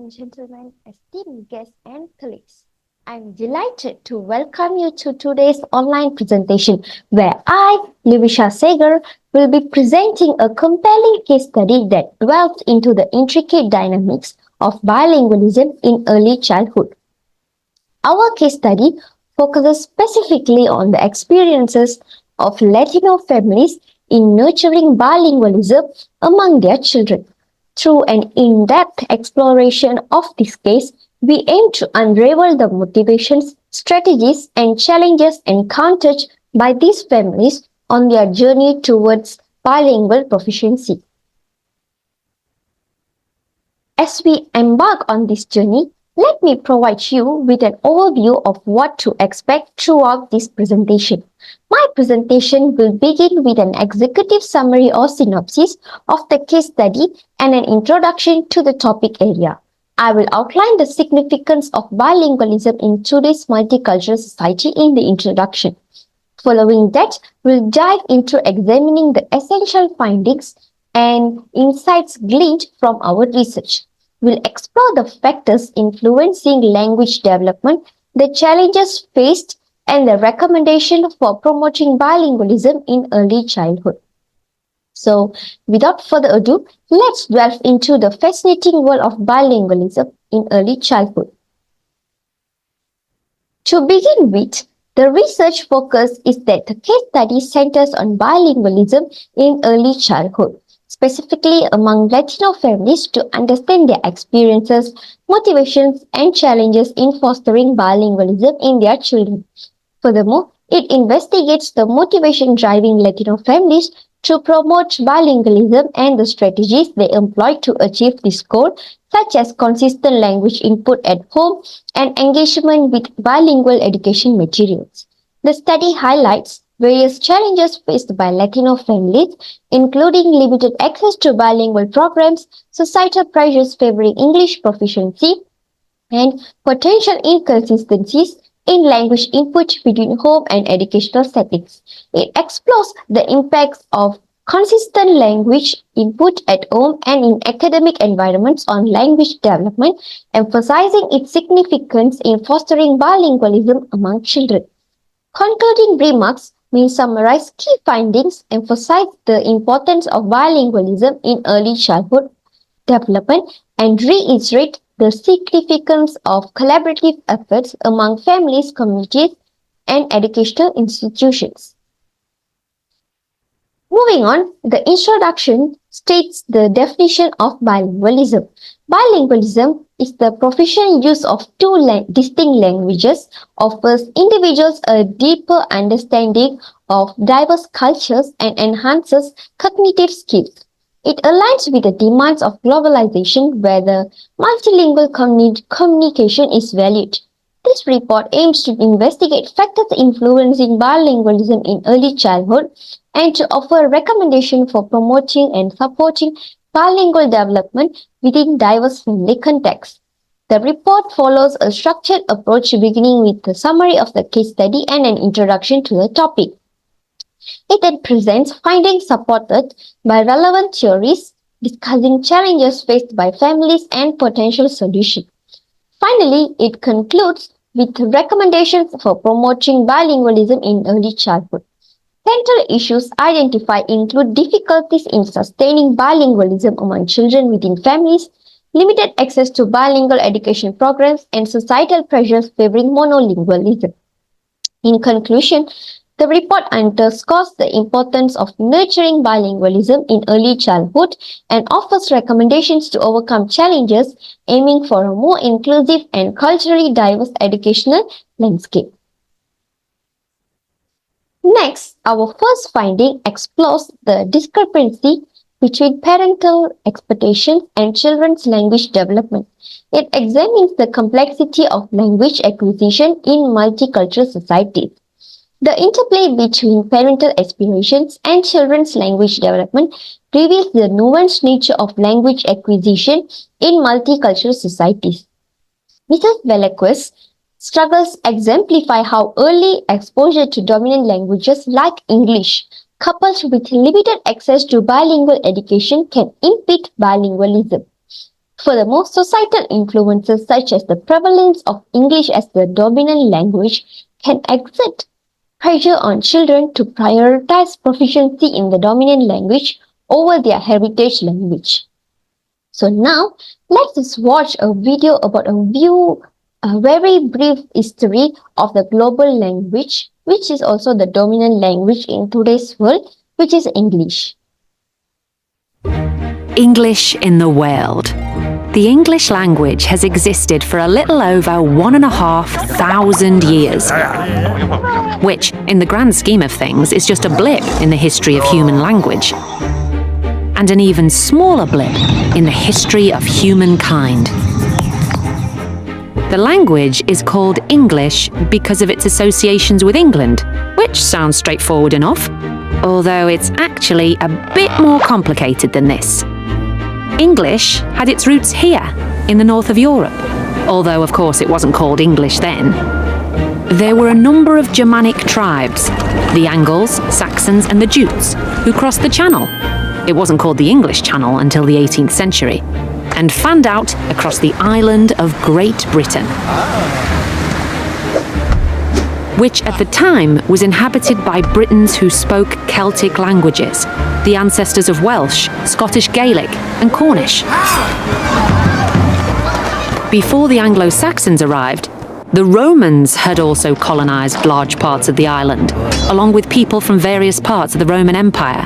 and gentlemen, esteemed guests and colleagues. I'm delighted to welcome you to today's online presentation where I, LIVISHA SEGAR, will be presenting a compelling case study that delves into the intricate dynamics of bilingualism in early childhood. Our case study focuses specifically on the experiences of Latino families in nurturing bilingualism among their children. Through an in depth exploration of this case, we aim to unravel the motivations, strategies, and challenges encountered by these families on their journey towards bilingual proficiency. As we embark on this journey, let me provide you with an overview of what to expect throughout this presentation. My presentation will begin with an executive summary or synopsis of the case study and an introduction to the topic area. I will outline the significance of bilingualism in today's multicultural society in the introduction. Following that, we'll dive into examining the essential findings and insights gleaned from our research. We'll explore the factors influencing language development, the challenges faced, and the recommendation for promoting bilingualism in early childhood. So, without further ado, let's delve into the fascinating world of bilingualism in early childhood. To begin with, the research focus is that the case study centers on bilingualism in early childhood, specifically among Latino families to understand their experiences, motivations, and challenges in fostering bilingualism in their children. Furthermore, it investigates the motivation driving Latino families to promote bilingualism and the strategies they employ to achieve this goal, such as consistent language input at home and engagement with bilingual education materials. The study highlights various challenges faced by Latino families, including limited access to bilingual programs, societal pressures favoring English proficiency, and potential inconsistencies in language input between home and educational settings. It explores the impacts of consistent language input at home and in academic environments on language development, emphasizing its significance in fostering bilingualism among children. Concluding remarks may summarize key findings, emphasize the importance of bilingualism in early childhood development, and reiterate the significance of collaborative efforts among families, communities, and educational institutions. Moving on, the introduction states the definition of bilingualism. Bilingualism is the proficient use of two distinct languages, offers individuals a deeper understanding of diverse cultures, and enhances cognitive skills. It aligns with the demands of globalization where the multilingual communication is valued. This report aims to investigate factors influencing bilingualism in early childhood and to offer recommendations for promoting and supporting bilingual development within diverse family contexts. The report follows a structured approach beginning with a summary of the case study and an introduction to the topic. It then presents findings supported by relevant theories, discussing challenges faced by families and potential solutions. Finally, it concludes with recommendations for promoting bilingualism in early childhood. Central issues identified include difficulties in sustaining bilingualism among children within families, limited access to bilingual education programs, and societal pressures favoring monolingualism. In conclusion, the report underscores the importance of nurturing bilingualism in early childhood and offers recommendations to overcome challenges, aiming for a more inclusive and culturally diverse educational landscape. Next, our first finding explores the discrepancy between parental expectations and children's language development. It examines the complexity of language acquisition in multicultural societies. The interplay between parental aspirations and children's language development reveals the nuanced nature of language acquisition in multicultural societies. Mrs. Velasquez struggles exemplify how early exposure to dominant languages like English, coupled with limited access to bilingual education, can impede bilingualism. Furthermore, societal influences such as the prevalence of English as the dominant language can exert pressure on children to prioritize proficiency in the dominant language over their heritage language. So now, let's just watch a video about a very brief history of the global language, which is also the dominant language in today's world, which is English. English in the world. The English language has existed for a little over 1,500 years, which, in the grand scheme of things, is just a blip in the history of human language, and an even smaller blip in the history of humankind. The language is called English because of its associations with England, which sounds straightforward enough, although it's actually a bit more complicated than this. English had its roots here, in the north of Europe, although of course it wasn't called English then. There were a number of Germanic tribes, the Angles, Saxons and the Jutes, who crossed the Channel. It wasn't called the English Channel until the 18th century, and fanned out across the island of Great Britain, which at the time was inhabited by Britons who spoke Celtic languages, the ancestors of Welsh, Scottish Gaelic and Cornish. Before the Anglo-Saxons arrived, the Romans had also colonised large parts of the island, along with people from various parts of the Roman Empire.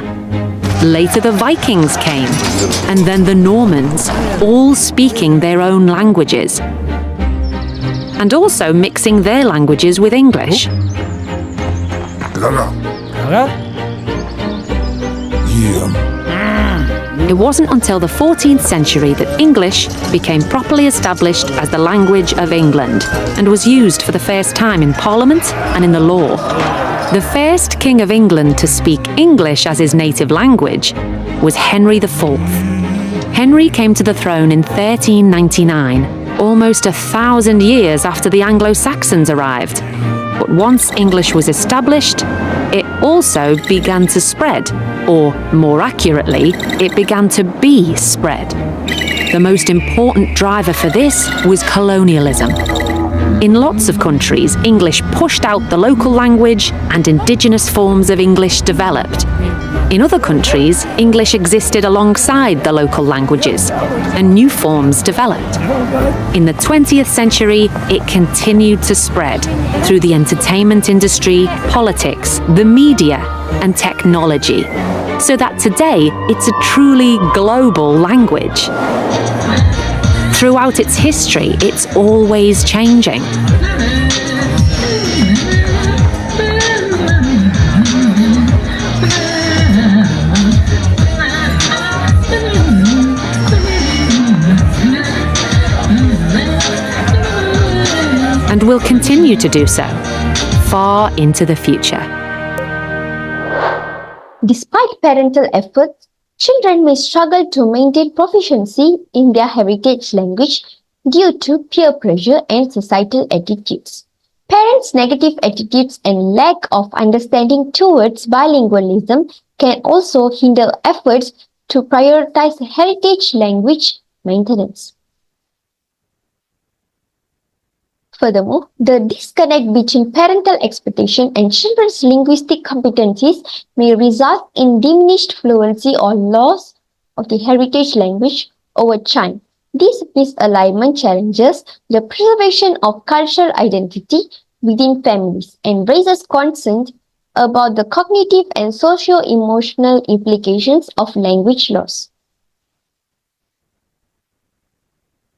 Later the Vikings came, and then the Normans, all speaking their own languages, and also mixing their languages with English. It wasn't until the 14th century that English became properly established as the language of England and was used for the first time in Parliament and in the law. The first King of England to speak English as his native language was Henry IV. Henry came to the throne in 1399, almost 1,000 years after the Anglo-Saxons arrived. But once English was established, it also began to spread, or more accurately, it began to be spread. The most important driver for this was colonialism. In lots of countries, English pushed out the local language and indigenous forms of English developed. In other countries, English existed alongside the local languages, and new forms developed. In the 20th century, it continued to spread through the entertainment industry, politics, the media, and technology, so that today it's a truly global language. Throughout its history, it's always changing. And will continue to do so, far into the future. Despite parental efforts, children may struggle to maintain proficiency in their heritage language due to peer pressure and societal attitudes. Parents' negative attitudes and lack of understanding towards bilingualism can also hinder efforts to prioritize heritage language maintenance. Furthermore, the disconnect between parental expectation and children's linguistic competencies may result in diminished fluency or loss of the heritage language over time. This misalignment challenges the preservation of cultural identity within families and raises concern about the cognitive and socio-emotional implications of language loss.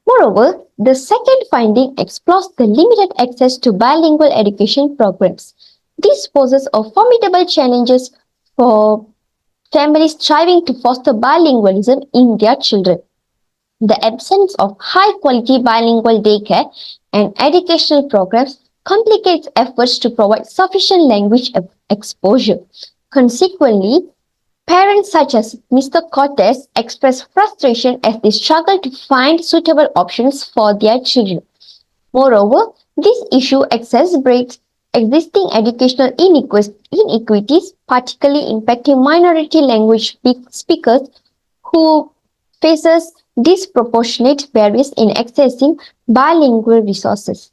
Moreover, the second finding explores the limited access to bilingual education programs. This poses a formidable challenges for families striving to foster bilingualism in their children. The absence of high-quality bilingual daycare and educational programs complicates efforts to provide sufficient language exposure. Consequently, parents such as Mr. Cortez express frustration as they struggle to find suitable options for their children. Moreover, this issue exacerbates existing educational inequities, particularly impacting minority language speakers who faces disproportionate barriers in accessing bilingual resources.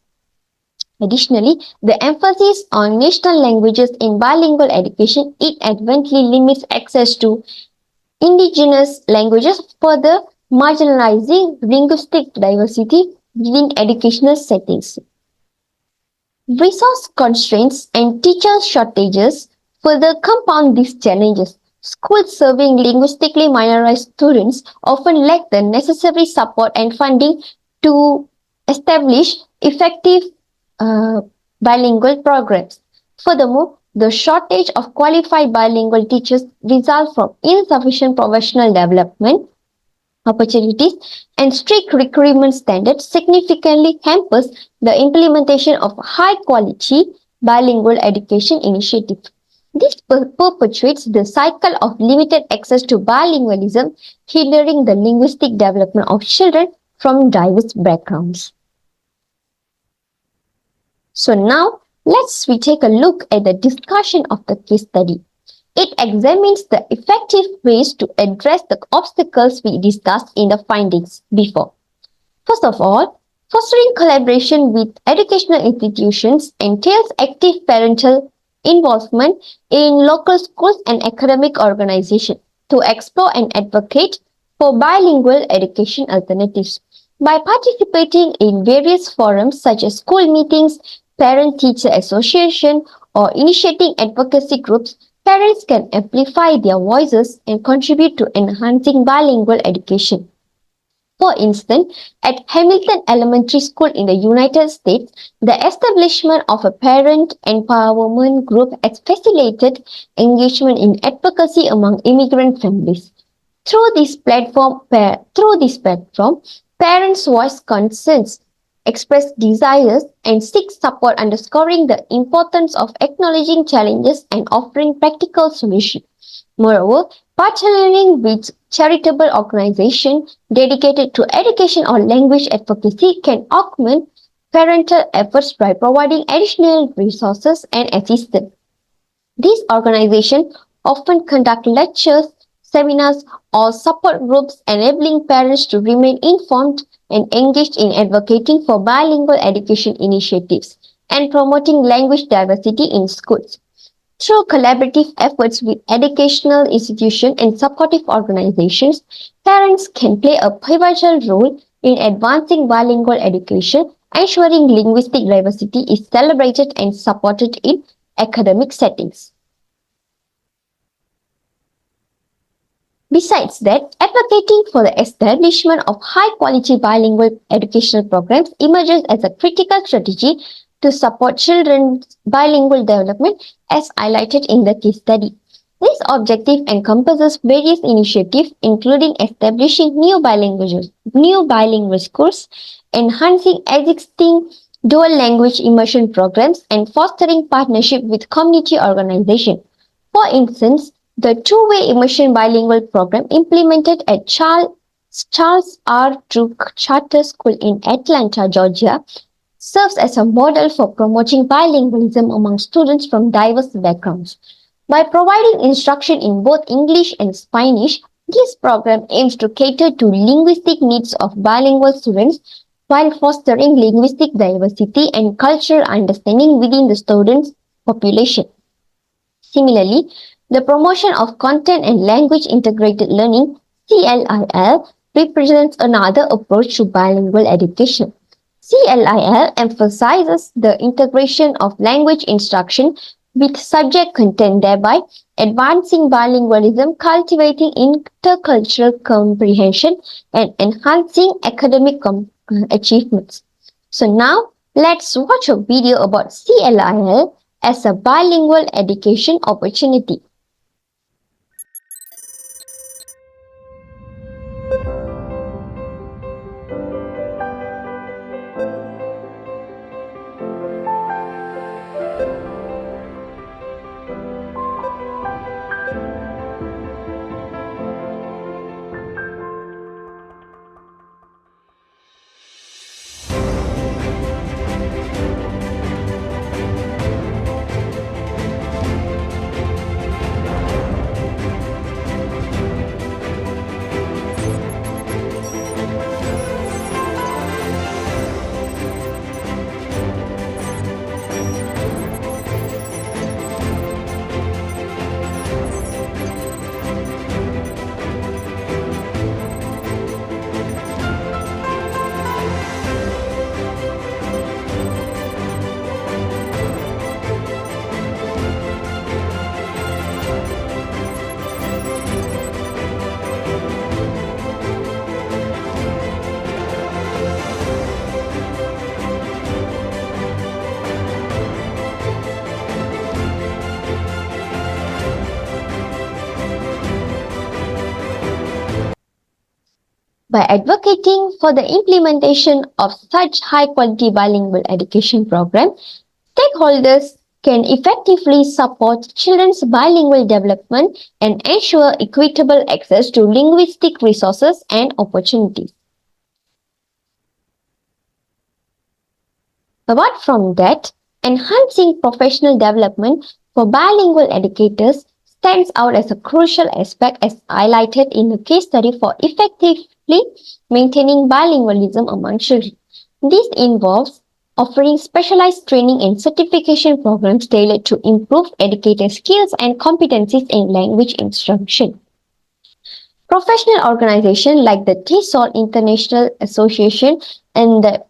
Additionally, the emphasis on national languages in bilingual education inadvertently limits access to indigenous languages, further marginalizing linguistic diversity within educational settings. Resource constraints and teacher shortages further compound these challenges. Schools serving linguistically minorized students often lack the necessary support and funding to establish effective uh, bilingual programs. Furthermore, the shortage of qualified bilingual teachers results from insufficient professional development opportunities and strict recruitment standards significantly hampers the implementation of high quality bilingual education initiatives. This perpetuates the cycle of limited access to bilingualism, hindering the linguistic development of children from diverse backgrounds. So now we take a look at the discussion of the case study. It examines the effective ways to address the obstacles we discussed in the findings before. First of all, fostering collaboration with educational institutions entails active parental involvement in local schools and academic organizations to explore and advocate for bilingual education alternatives. By participating in various forums such as school meetings, parent-teacher association, or initiating advocacy groups, parents can amplify their voices and contribute to enhancing bilingual education. For instance, at Hamilton Elementary School in the United States, the establishment of a parent empowerment group has facilitated engagement in advocacy among immigrant families. Through this platform, parents voice concerns, express desires, and seek support, underscoring the importance of acknowledging challenges and offering practical solutions. Moreover, partnering with charitable organizations dedicated to education or language advocacy can augment parental efforts by providing additional resources and assistance. These organizations often conduct lectures, seminars, or support groups, enabling parents to remain informed and engaged in advocating for bilingual education initiatives and promoting language diversity in schools. Through collaborative efforts with educational institutions and supportive organizations, parents can play a pivotal role in advancing bilingual education, ensuring linguistic diversity is celebrated and supported in academic settings. Besides that, advocating for the establishment of high-quality bilingual educational programs emerges as a critical strategy to support children's bilingual development as highlighted in the case study. This objective encompasses various initiatives including establishing new bilingual schools, enhancing existing dual language immersion programs, and fostering partnership with community organizations. For instance, the two-way immersion bilingual program implemented at Charles R. Druk Charter School in Atlanta, Georgia, serves as a model for promoting bilingualism among students from diverse backgrounds. By providing instruction in both English and Spanish, this program aims to cater to linguistic needs of bilingual students while fostering linguistic diversity and cultural understanding within the students' population. Similarly, the promotion of content and language integrated learning (CLIL) represents another approach to bilingual education. CLIL emphasizes the integration of language instruction with subject content, thereby advancing bilingualism, cultivating intercultural comprehension, and enhancing academic achievements. So now, let's watch a video about CLIL as a bilingual education opportunity. By advocating for the implementation of such high-quality bilingual education programs, stakeholders can effectively support children's bilingual development and ensure equitable access to linguistic resources and opportunities. Apart from that, enhancing professional development for bilingual educators stands out as a crucial aspect as highlighted in the case study for effectively maintaining bilingualism among children. This involves offering specialized training and certification programs tailored to improve educator skills and competencies in language instruction. Professional organizations like the TESL International Association and the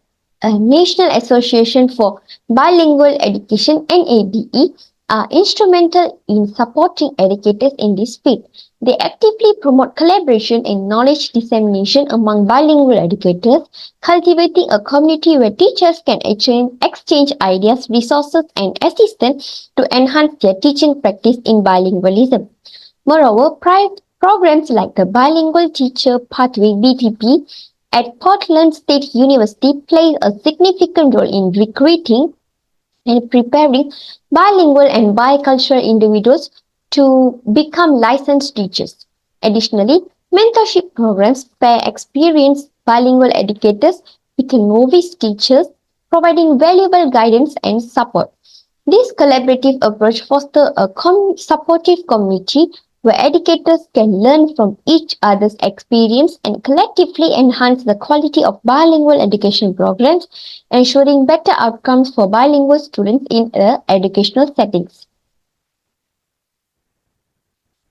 National Association for Bilingual Education (NABE) are instrumental in supporting educators in this field. They actively promote collaboration and knowledge dissemination among bilingual educators, cultivating a community where teachers can exchange ideas, resources, and assistance to enhance their teaching practice in bilingualism. Moreover, programs like the Bilingual Teacher Pathway (BTP) at Portland State University play a significant role in recruiting and preparing bilingual and bicultural individuals to become licensed teachers. Additionally, mentorship programs pair experienced bilingual educators with novice teachers, providing valuable guidance and support. This collaborative approach fosters a supportive community where educators can learn from each other's experience and collectively enhance the quality of bilingual education programs, ensuring better outcomes for bilingual students in educational settings.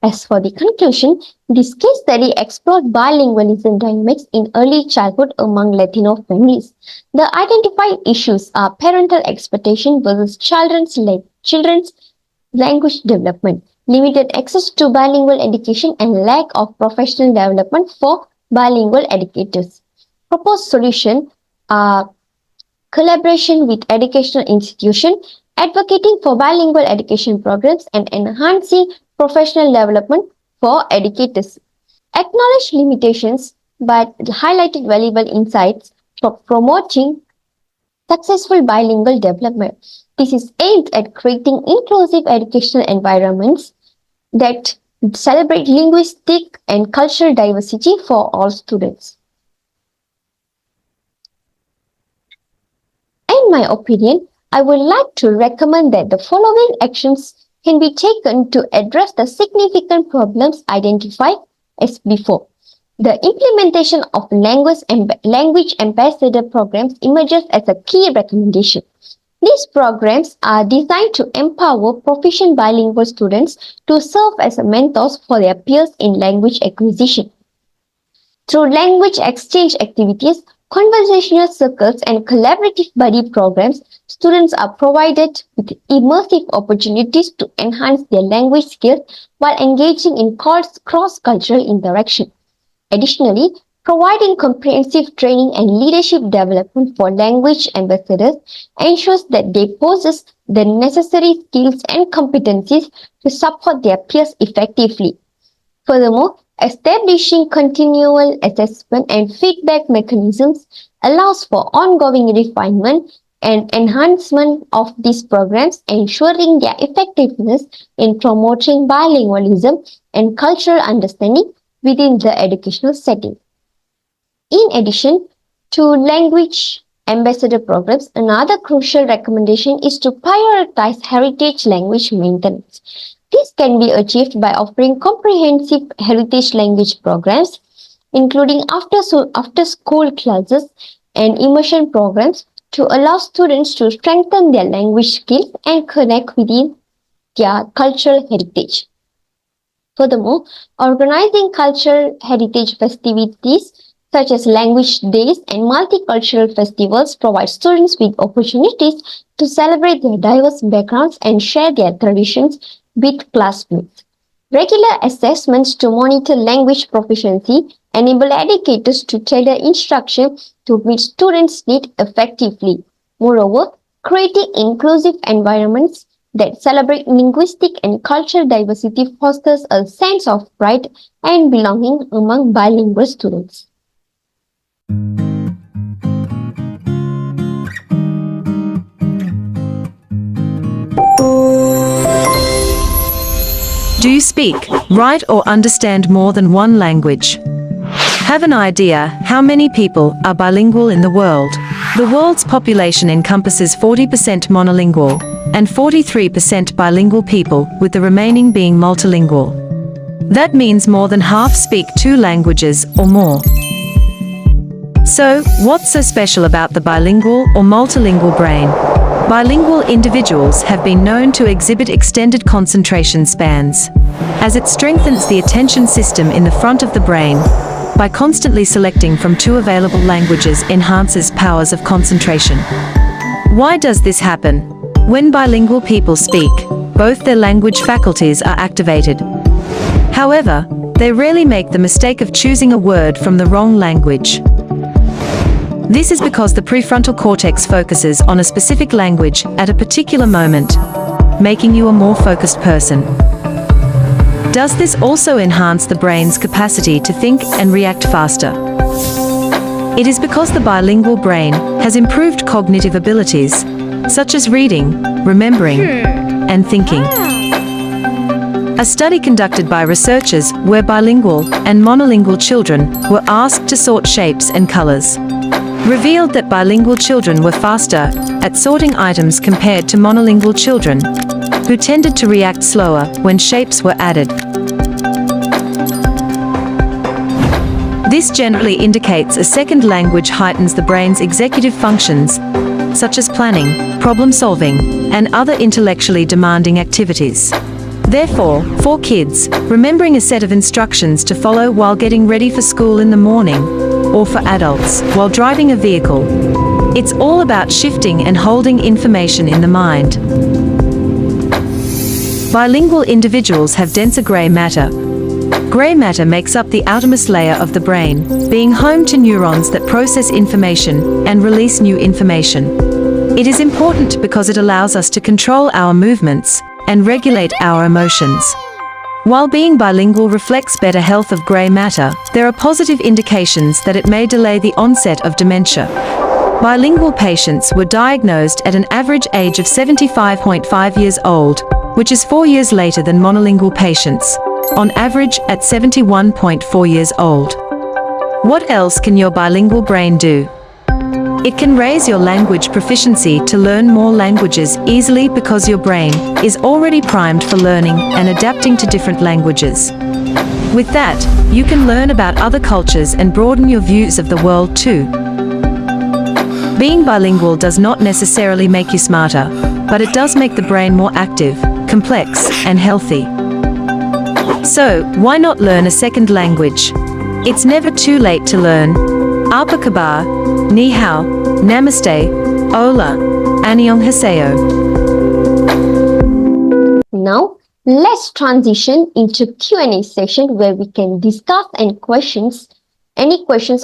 As for the conclusion, this case study explored bilingualism dynamics in early childhood among Latino families. The identified issues are parental expectation versus children's language development, limited access to bilingual education, and lack of professional development for bilingual educators. Proposed solutions are collaboration with educational institutions, advocating for bilingual education programs, and enhancing professional development for educators. Acknowledged limitations but highlighted valuable insights for promoting successful bilingual development. This is aimed at creating inclusive educational environments that celebrate linguistic and cultural diversity for all students. In my opinion, I would like to recommend that the following actions can be taken to address the significant problems identified as before. The implementation of language ambassador programs emerges as a key recommendation. These programs are designed to empower proficient bilingual students to serve as mentors for their peers in language acquisition. Through language exchange activities, conversational circles, and collaborative buddy programs, students are provided with immersive opportunities to enhance their language skills while engaging in cross-cultural interaction. Additionally, providing comprehensive training and leadership development for language ambassadors ensures that they possess the necessary skills and competencies to support their peers effectively. Furthermore, establishing continual assessment and feedback mechanisms allows for ongoing refinement and enhancement of these programs, ensuring their effectiveness in promoting bilingualism and cultural understanding within the educational setting. In addition to language ambassador programs, another crucial recommendation is to prioritize heritage language maintenance. This can be achieved by offering comprehensive heritage language programs, including after-school classes and immersion programs to allow students to strengthen their language skills and connect within their cultural heritage. Furthermore, organizing cultural heritage festivities such as language days and multicultural festivals provide students with opportunities to celebrate their diverse backgrounds and share their traditions with classmates. Regular assessments to monitor language proficiency enable educators to tailor instruction to meet students' needs effectively. Moreover, creating inclusive environments that celebrate linguistic and cultural diversity fosters a sense of pride and belonging among bilingual students. Do you speak, write or understand more than one language? Have an idea how many people are bilingual in the world? The world's population encompasses 40% monolingual and 43% bilingual people, with the remaining being multilingual. That means more than half speak 2 languages or more. So, what's so special about the bilingual or multilingual brain? Bilingual individuals have been known to exhibit extended concentration spans, as it strengthens the attention system in the front of the brain. By constantly selecting from 2 available languages enhances powers of concentration. Why does this happen? When bilingual people speak, both their language faculties are activated. However, they rarely make the mistake of choosing a word from the wrong language. This is because the prefrontal cortex focuses on a specific language at a particular moment, making you a more focused person. Does this also enhance the brain's capacity to think and react faster? It is because the bilingual brain has improved cognitive abilities, such as reading, remembering, and thinking. A study conducted by researchers where bilingual and monolingual children were asked to sort shapes and colors revealed that bilingual children were faster at sorting items compared to monolingual children, who tended to react slower when shapes were added. This generally indicates a second language heightens the brain's executive functions, such as planning, problem-solving, and other intellectually demanding activities. Therefore, for kids, remembering a set of instructions to follow while getting ready for school in the morning, or for adults, while driving a vehicle, it's all about shifting and holding information in the mind. Bilingual individuals have denser gray matter. Gray matter makes up the outermost layer of the brain, being home to neurons that process information and release new information. It is important because it allows us to control our movements and regulate our emotions. While being bilingual reflects better health of gray matter, there are positive indications that it may delay the onset of dementia. Bilingual patients were diagnosed at an average age of 75.5 years old, which is 4 years later than monolingual patients, on average at 71.4 years old. What else can your bilingual brain do? It can raise your language proficiency to learn more languages easily because your brain is already primed for learning and adapting to different languages. With that, you can learn about other cultures and broaden your views of the world too. Being bilingual does not necessarily make you smarter, but it does make the brain more active, complex, and healthy. So, why not learn a second language? It's never too late to learn. Apa kabar, ni hao, namaste, hola, annyeonghaseyo. Now, let's transition into Q&A session where we can discuss any questions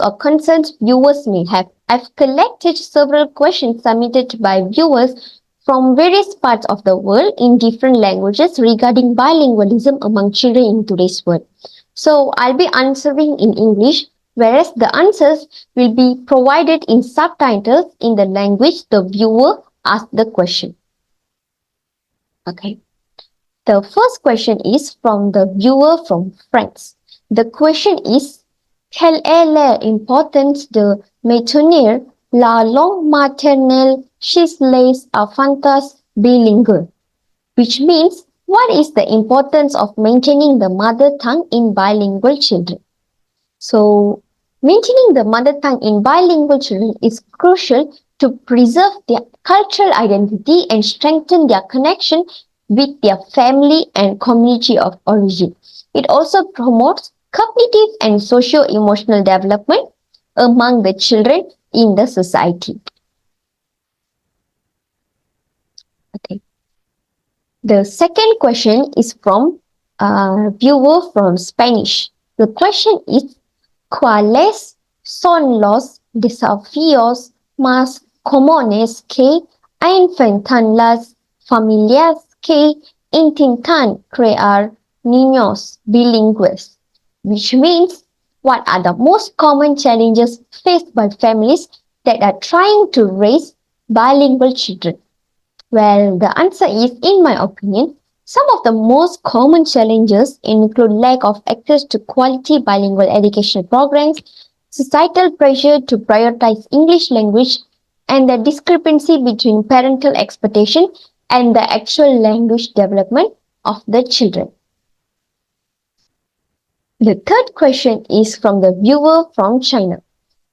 or concerns viewers may have. I've collected several questions submitted by viewers from various parts of the world in different languages regarding bilingualism among children in today's world. So, I'll be answering in English, whereas the answers will be provided in subtitles in the language the viewer asked the question. Okay. The first question is from the viewer from France. The question is, quelle est l'importance de maintenir la langue maternelle chez les enfants bilingues? Which means, what is the importance of maintaining the mother tongue in bilingual children? So, maintaining the mother tongue in bilingual children is crucial to preserve their cultural identity and strengthen their connection with their family and community of origin. It also promotes cognitive and socio-emotional development among the children in the society. Okay. The second question is from a viewer from Spanish. The question is, ¿cuáles son los desafíos más comunes que enfrentan las familias que intentan crear niños bilingües? Which means, What are the most common challenges faced by families that are trying to raise bilingual children? Well, the answer is, in my opinion, some of the most common challenges include lack of access to quality bilingual educational programs, societal pressure to prioritize English language, and the discrepancy between parental expectation and the actual language development of the children. The third question is from the viewer from China,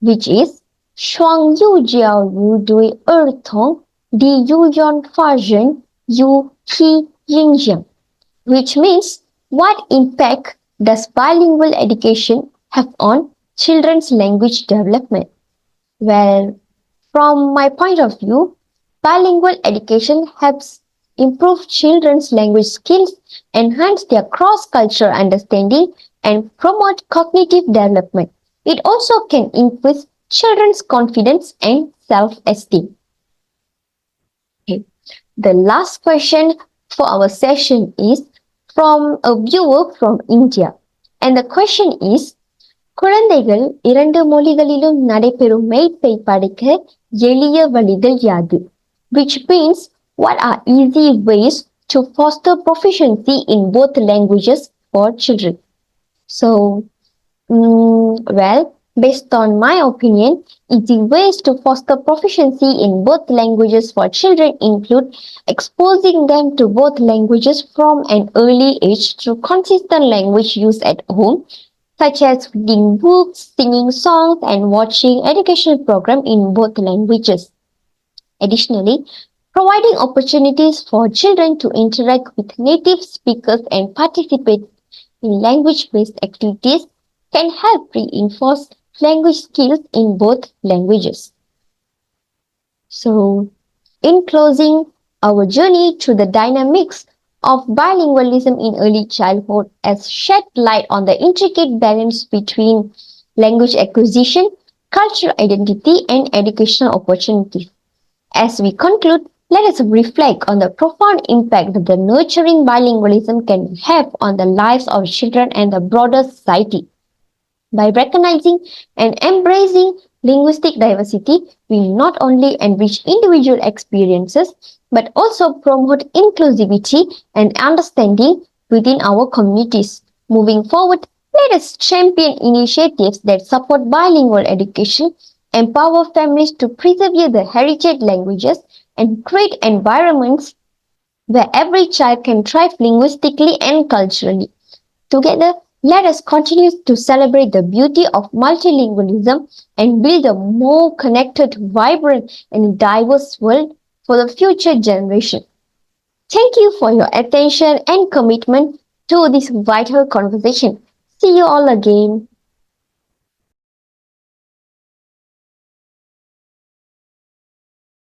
which is 双右脚与对儿童的有用发展有其影响, which means what impact does bilingual education have on children's language development? Well, from my point of view, bilingual education helps improve children's language skills, enhance their cross-cultural understanding, and promote cognitive development. It also can increase children's confidence and self-esteem. Okay. The last question for our session is from a viewer from India. And the question is, குழந்தைகள் இரண்டு மொழிகளிலும் நடைபெறும் மெய்ப்பை படிக்க எளிய வழிகள் யாது? Which means, what are easy ways to foster proficiency in both languages for children? So, well, based on my opinion, easy ways to foster proficiency in both languages for children include exposing them to both languages from an early age through consistent language use at home, such as reading books, singing songs, and watching educational programs in both languages. Additionally, providing opportunities for children to interact with native speakers and participate in language-based activities can help reinforce language skills in both languages. So, in closing, our journey through the dynamics of bilingualism in early childhood has shed light on the intricate balance between language acquisition, cultural identity, and educational opportunities. As we conclude, let us reflect on the profound impact that the nurturing bilingualism can have on the lives of children and the broader society. By recognizing and embracing linguistic diversity, we not only enrich individual experiences but also promote inclusivity and understanding within our communities. Moving forward, let us champion initiatives that support bilingual education, empower families to preserve the heritage languages, and create environments where every child can thrive linguistically and culturally. Together, let us continue to celebrate the beauty of multilingualism and build a more connected, vibrant, and diverse world for the future generation. Thank you for your attention and commitment to this vital conversation. See you all again.